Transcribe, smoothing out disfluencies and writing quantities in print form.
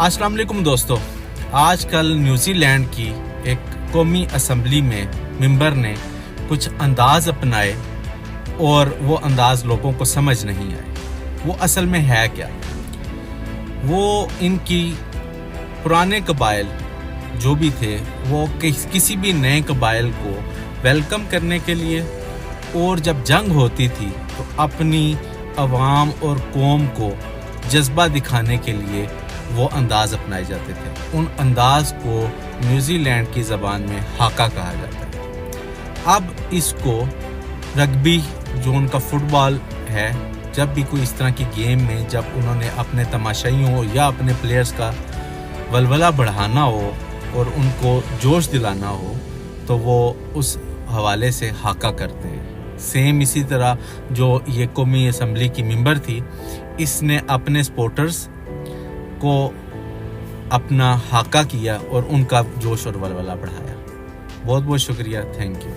अस्सलाम वालेकुम दोस्तों, आजकल न्यूज़ी लैंड की एक कौमी असम्बली में मेंबर ने कुछ अंदाज़ अपनाए और वो अंदाज़ लोगों को समझ नहीं आए। वो असल में है क्या? वो इनकी पुराने कबाइल जो भी थे वो किसी भी नए कबाइल को वेलकम करने के लिए और जब जंग होती थी तो अपनी अवाम और कौम को जज्बा दिखाने के लिए वो अंदाज़ अपनाए जाते थे। उन अंदाज़ को न्यूज़ी लैंड की ज़बान में हाका कहा जाता है। अब इसको रग्बी जो उनका फुटबॉल है, जब भी कोई इस तरह की गेम में जब उन्होंने अपने तमाशाइयों या अपने प्लेयर्स का वलवला बढ़ाना हो और उनको जोश दिलाना हो तो वो उस हवाले से हाका करते हैं। सेम इसी तरह जो ये कौमी असम्बली की मेंबर थी, इसने अपने सपोर्टर्स को अपना हाका किया और उनका जोश और वलवला बढ़ाया। बहुत बहुत शुक्रिया, थैंक यू।